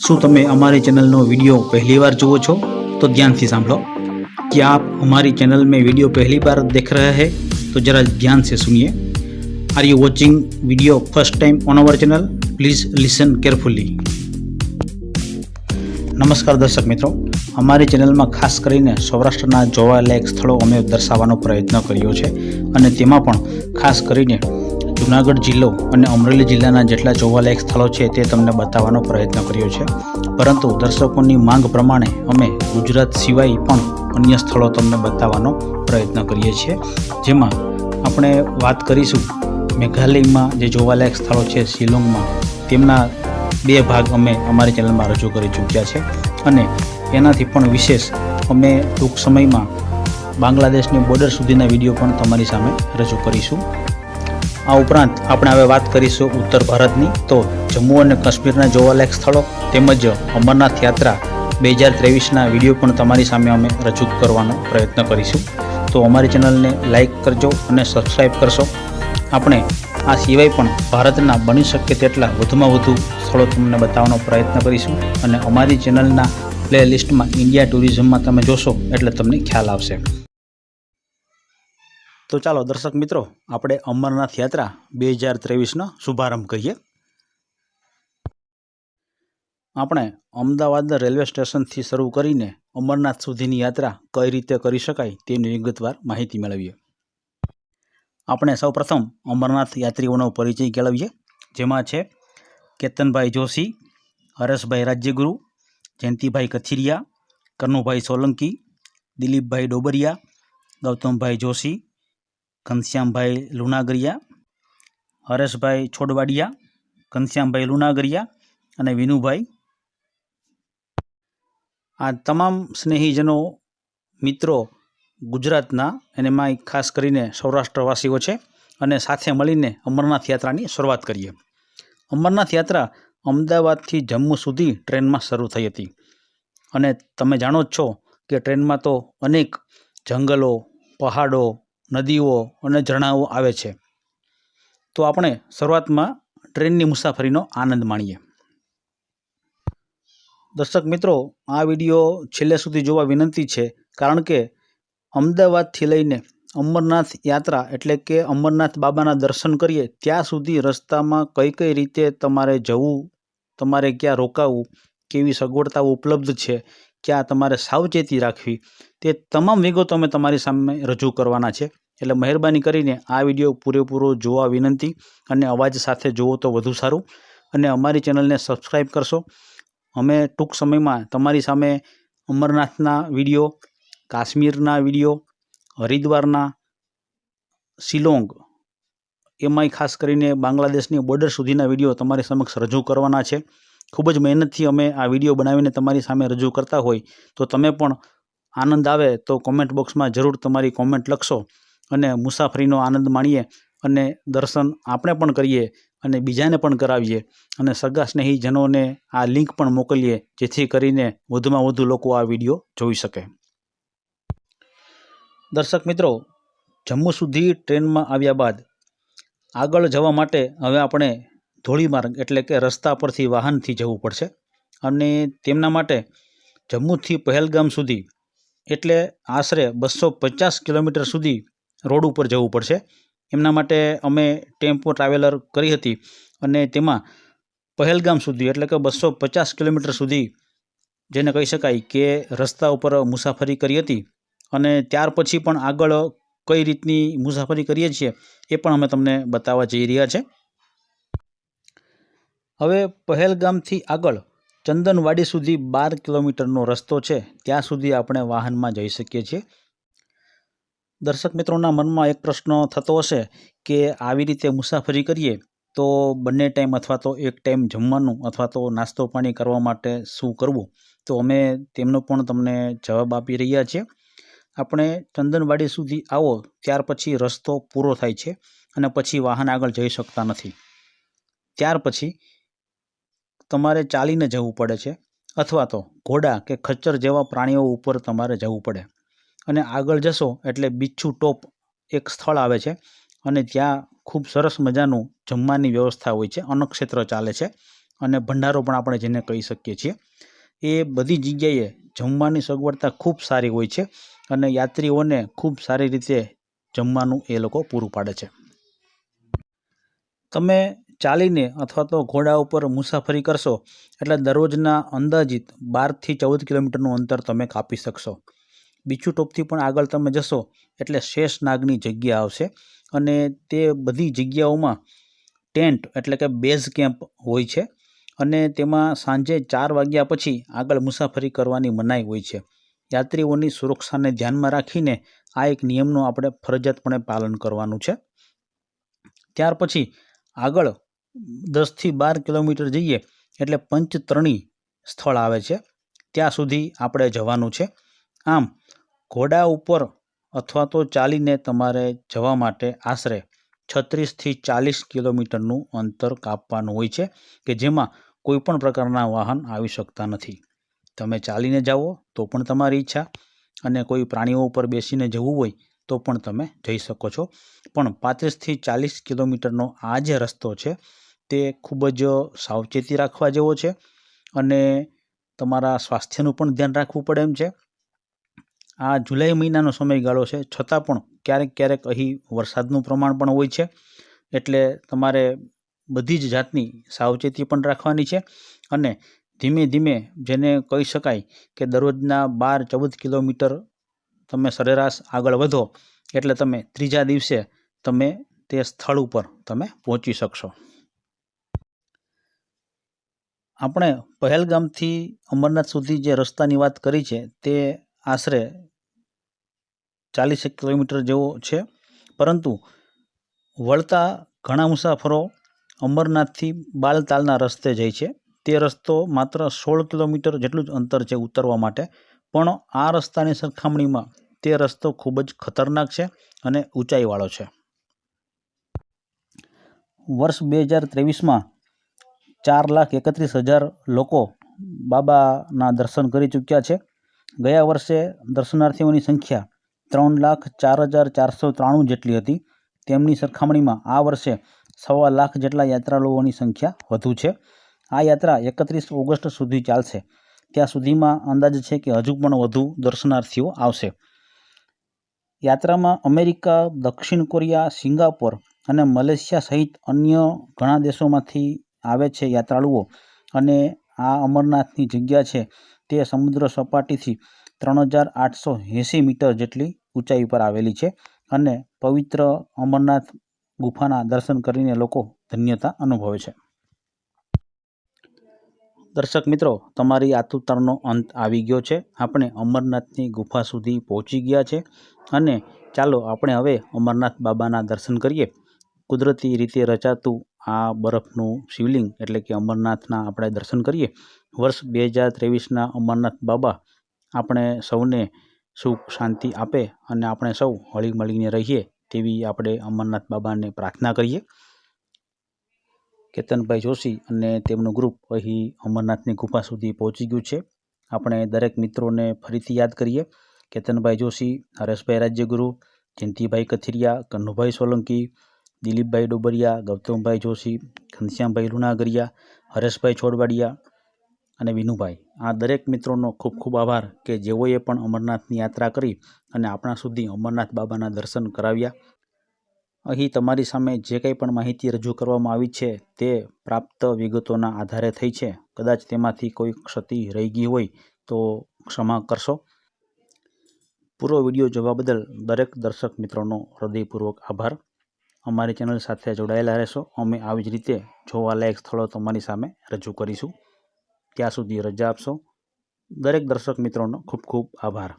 શું તમે हमारी चैनल नो वीडियो पहली बार जुओ छो तो ध्यान से सांभळो। क्या आप हमारी चैनल में वीडियो पहली बार देख रहे हैं तो जरा ध्यान से सुनिए। Are you watching video first time on our channel? Please listen carefully. नमस्कार दर्शक मित्रों, हमारी चैनल में खास करीने सौराष्ट्रना जोवालायक स्थळो अमे दर्शावવાનો प्रयत्न कर्यो छे અને તેમાં પણ ખાસ કરીને जूनागढ़ जिल्लो और अमरेली जिल्लाना जेटला जोवालायक स्थलों है ते तमने बतावવાનો प्रयत्न कर्यो छे। परंतु दर्शकोनी मांग प्रमाणे अमे गुजरात सिवाय पण अन्य स्थलों तमने बतावવાનો प्रयत्न करीए छीए। जेमां आपणे वात करीशुं मेघालय में जे जोवालायक स्थलों है शिलोंग में, तेमना 2 भाग अमे अमारी चेनल में रजू करी चूक्या छे अने एनाथी पण विशेष अमे टूंक समय में बांग्लादेशनी बॉर्डर सुधीना विडियो पण तमारी सामे रजू करीशुं। आ उपरांत આપણે હવે વાત કરીશું ઉત્તર ભારતની। તો જમ્મુ અને કાશ્મીરના જોવાલાયક સ્થળો તેમજ અમરનાથ યાત્રા 2023ના વિડીયો પણ તમારી સામે અમે રજૂ કરવાનો પ્રયત્ન કરીશું। તો અમારી ચેનલને લાઈક કરજો અને સબસ્ક્રાઈબ કરશો। આપણે આ સિવાય પણ ભારતના બની શકે તેટલા વધુમાં વધુ સ્થળો તમને બતાવવાનો પ્રયત્ન કરીશું અને અમારી ચેનલના પ્લેલિસ્ટમાં ઇન્ડિયા ટુરિઝમમાં તમે જોશો એટલે તમને ખ્યાલ આવશે। तो चलो दर्शक मित्रों, આપણે अमरनाथ यात्रा 2023 शुभारंभ करिए। આપણે અમદાવાદ રેલવે સ્ટેશનથી શરૂ કરીને અમરનાથ સુધીની યાત્રા કઈ રીતે કરી શકાય તેની વિગતવાર માહિતી મેળવીએ। આપણે સૌપ્રથમ અમરનાથ યાત્રીઓનો પરિચય કેળવીએ, જેમાં છે કેતનભાઈ જોશી, હરેશભાઈ રાજ્યગુરુ, જયંતિભાઈ કથિરિયા, કનુભાઈ સોલંકી, દિલીપભાઈ ડોબરિયા, ગૌતમભાઈ જોશી, घनश्यामभाई लूणागरिया, हरेशभाई छोडवाडिया, घनश्यामभाई लूणागरिया और विनुभाई। आ तमाम स्नेहीजनों मित्रों गुजरातना अने एमां खास करीने सौराष्ट्रवासीओ छे अने साथे मळीने अमरनाथ यात्रानी शरूआत करीए। अमरनाथ यात्रा अमदावादथी जम्मू सुधी ट्रेन में शरू थई हती अने तमे जाणो ज छो कि ट्रेन में तो अनेक जंगलो, पहाड़ों, नदीओ और झरणाओ आवे छे। तो आपणे शरूआत में ट्रेननी मुसाफरीनो आनंद माणीए। दर्शक मित्रों, आ विडियो छेल्ले सुधी जोवा विनंती छे, कारण के अमदावादथी लईने अमरनाथ यात्रा एटले के अमरनाथ बाबाना दर्शन करीए त्यां सुधी रस्तामां कई कई रीते तमारे जवुं, तमारे क्यां रोकावुं, केवी सगवडताओ उपलब्ध छे, क्या तमारे सावचेती राखवी, ते तमाम विगतो अमे तमारी सामे रजू करवाना छे। એટલે મહેરબાની કરીને આ વિડીયો પૂરેપૂરો જોવા વિનંતી અને અવાજ સાથે જુઓ તો વધુ સારું અને અમારી ચેનલને સબસ્ક્રાઈબ કરશો। અમે ટૂંક સમયમાં તમારી સામે અમરનાથના વિડીયો, કાશ્મીરના વિડીયો, હરિદ્વારના, શિલોંગ, એમાંય ખાસ કરીને બાંગ્લાદેશની બોર્ડર સુધીના વિડીયો તમારી સમક્ષ રજૂ કરવાના છે। ખૂબ જ મહેનતથી અમે આ વિડીયો બનાવીને તમારી સામે રજૂ કરતા હોય તો તમે પણ આનંદ આવે તો કોમેન્ટ બોક્સમાં જરૂર તમારી કોમેન્ટ લખશો અને મુસાફરીનો આનંદ માણીએ અને દર્શન આપણે પણ કરીએ અને બીજાને પણ કરાવીએ અને સગા સ્નેહીજનોને આ લિંક પણ મોકલીએ, જેથી કરીને વધુમાં વધુ લોકો આ વિડીયો જોઈ શકે। દર્શક મિત્રો, જમ્મુ સુધી ટ્રેનમાં આવ્યા બાદ આગળ જવા માટે હવે આપણે ધોળીમાર્ગ એટલે કે રસ્તા પરથી વાહનથી જવું પડશે અને તેમના માટે જમ્મુથી પહેલગામ સુધી એટલે આશરે 250 કિલોમીટર સુધી रोड पर जवुं पड़शे। एमना माटे अमे टेम्पो ट्रावेलर करी हती अने तेमां पहलगाम सुधी एटले के 250 किलोमीटर सुधी जेने कही शकाय के रस्ता पर मुसाफरी करी हती अने त्यार पछी पण आगळ कई रीतनी मुसाफरी करीए छीए ए पण अमे तमने बताववा जई रह्या छे। हवे पहलगामथी आगळ चंदनवाड़ी सुधी 12 किलोमीटरनो रस्तो छे, त्यां सुधी आपणे वाहनमां जई शकीए छीए। दर्शक मित्रों मन में एक प्रश्न थतो हशे कि आवी रीते मुसाफरी करिए तो बने टाइम अथवा तो एक टाइम जमवानुं अथवा तो नास्तो पाणी करवा माटे शुं करवुं। तो अमे तेमनो पण तमने जवाब आपी रह्या छीए। आपणे चंदनवाड़ी सुधी आवो त्यार पछी रस्तो पूरो थाय छे अने पछी वाहन आगळ जई शकता नथी। त्यार पछी तमारे चालीने जवुं पड़े छे अथवा तो घोड़ा के खच्चर जेवा प्राणीओ उपर तमारे जवुं पड़े અને આગળ જશો એટલે બિચ્છુ ટોપ એક સ્થળ આવે છે અને ત્યાં ખૂબ સરસ મજાનું જમવાની વ્યવસ્થા હોય છે, અન્નક્ષેત્ર ચાલે છે અને ભંડારો પણ આપણે જેને કહી શકીએ છીએ, એ બધી જગ્યાએ જમવાની સગવડતા ખૂબ સારી હોય છે અને યાત્રીઓને ખૂબ સારી રીતે જમવાનું એ લોકો પૂરું પાડે છે. તમે ચાલીને અથવા તો ઘોડા ઉપર મુસાફરી કરશો એટલે દરરોજના અંદાજિત 12થી 14 કિલોમીટરનું અંતર તમે કાપી શકશો. બીચુ ટોપથી પણ આગળ તમે જશો એટલે શેષનાગની જગ્યા આવશે અને તે બધી જગ્યાઓમાં ટેન્ટ એટલે કે બેઝ કેમ્પ હોય છે અને તેમાં સાંજે 4 વાગ્યા પછી આગળ મુસાફરી કરવાની મનાઈ હોય છે. યાત્રીઓની સુરક્ષાને ધ્યાનમાં રાખીને આ એક નિયમનું આપણે ફરજિયાતપણે પાલન કરવાનું છે. ત્યાર પછી આગળ 10થી 12 કિલોમીટર જઈએ એટલે પંચતરણી સ્થળ આવે છે, ત્યાં સુધી આપણે જવાનું છે. આમ ઘોડા ઉપર અથવા તો ચાલીને તમારે જવા માટે આશરે 36થી 40 કિલોમીટરનું અંતર કાપવાનું હોય છે કે જેમાં કોઈ પણ પ્રકારના વાહન આવી શકતા નથી. તમે ચાલીને જાઓ તો પણ તમારી ઈચ્છા અને કોઈ પ્રાણીઓ ઉપર બેસીને જવું હોય તો પણ તમે જઈ શકો છો. પણ 35થી 40 કિલોમીટરનો આ જે રસ્તો છે તે ખૂબ જ સાવચેતી રાખવા જેવો છે અને તમારા સ્વાસ્થ્યનું પણ ધ્યાન રાખવું પડે એમ છે. આ જુલાઈ મહિનાનો સમયગાળો છે, છતાં પણ ક્યારેક ક્યારેક અહીં વરસાદનું પ્રમાણ પણ હોય છે, એટલે તમારે બધી જ જાતની સાવચેતી પણ રાખવાની છે અને ધીમે ધીમે જેને કહી શકાય કે દરરોજના 12-14 કિલોમીટર તમે સરેરાશ આગળ વધો એટલે તમે ત્રીજા દિવસે તમે તે સ્થળ ઉપર તમે પહોંચી શકશો. આપણે પહેલગામથી અમરનાથ સુધી જે રસ્તાની વાત કરી છે તે આશરે 40 કિલોમીટર જેવો છે, પરંતુ વળતા ઘણા મુસાફરો અમરનાથથી બાલતાલના રસ્તે જાય છે. તે રસ્તો માત્ર 16 કિલોમીટર જેટલું જ અંતર છે ઉતરવા માટે, પણ આ રસ્તાની સરખામણીમાં તે રસ્તો ખૂબ જ ખતરનાક છે અને ઊંચાઈવાળો છે. વર્ષ 2023માં 4,31,000 લોકો બાબાના દર્શન કરી ચૂક્યા છે. ગયા વર્ષે દર્શનાર્થીઓની સંખ્યા 3,04,493 જેટલી હતી. તેમની સરખામણીમાં આ વર્ષે 1.25 લાખ જેટલા યાત્રાળુઓની સંખ્યા વધુ છે. આ યાત્રા 31 ઓગસ્ટ સુધી ચાલશે. ત્યાં સુધીમાં અંદાજ છે કે હજુ પણ વધુ દર્શનાર્થીઓ આવશે. યાત્રામાં અમેરિકા, દક્ષિણ કોરિયા, સિંગાપોર અને મલેશિયા સહિત અન્ય ઘણા દેશોમાંથી આવે છે યાત્રાળુઓ અને આ અમરનાથની જગ્યા છે તે સમુદ્ર સપાટીથી 3,880 મીટર જેટલી ઊંચાઈ પર આવેલી છે અને પવિત્ર અમરનાથ ગુફાના દર્શન કરીને લોકો ધન્યતા અનુભવે છે. દર્શક મિત્રો, તમારી આતુરતાનો અંત આવી ગયો છે. આપણે અમરનાથની ગુફા સુધી પહોંચી ગયા છે અને ચાલો આપણે હવે અમરનાથ બાબાના દર્શન કરીએ. કુદરતી રીતે રચાતું આ બરફનું શિવલિંગ એટલે કે અમરનાથના આપણે દર્શન કરીએ. વર્ષ 2023ના અમરનાથ બાબા આપણે સૌને સુખ શાંતિ આપે અને આપણે સૌ હળી મળીને રહીએ તેવી આપણે અમરનાથ બાબાને પ્રાર્થના કરીએ. કેતનભાઈ જોશી અને તેમનું ગ્રુપ અહીં અમરનાથની ગુફા સુધી પહોંચી ગયું છે. આપણે દરેક મિત્રોને ફરીથી યાદ કરીએ. કેતનભાઈ જોશી, હરેશભાઈ રાજ્યગુરુ, જયંતિભાઈ કથિરિયા, કન્નુભાઈ સોલંકી, દિલીપભાઈ ડોબરિયા, ગૌતમભાઈ જોશી, ઘનશ્યામભાઈ લુણાગરિયા, હરેશભાઈ છોડવાડિયા અને વિનુભાઈ, આ દરેક મિત્રોનો ખૂબ ખૂબ આભાર કે જેઓએ પણ અમરનાથની યાત્રા કરી અને આપણા સુધી અમરનાથ બાબાના દર્શન કરાવ્યા. અહીં તમારી સામે જે કંઈ પણ માહિતી રજૂ કરવામાં આવી છે તે પ્રાપ્ત વિગતોના આધારે થઈ છે. કદાચ તેમાંથી કોઈ ક્ષતિ રહી ગઈ હોય તો ક્ષમા કરશો. પૂરો વિડીયો જોવા બદલ દરેક દર્શક મિત્રોનો હૃદયપૂર્વક આભાર. અમારી ચેનલ સાથે જોડાયેલા રહેશો. અમે આવી જ રીતે જોવાલાયક સ્થળો તમારી સામે રજૂ કરીશું. ત્યાં સુધી રજા આપશો. દરેક દર્શક મિત્રોનો ખૂબ ખૂબ આભાર.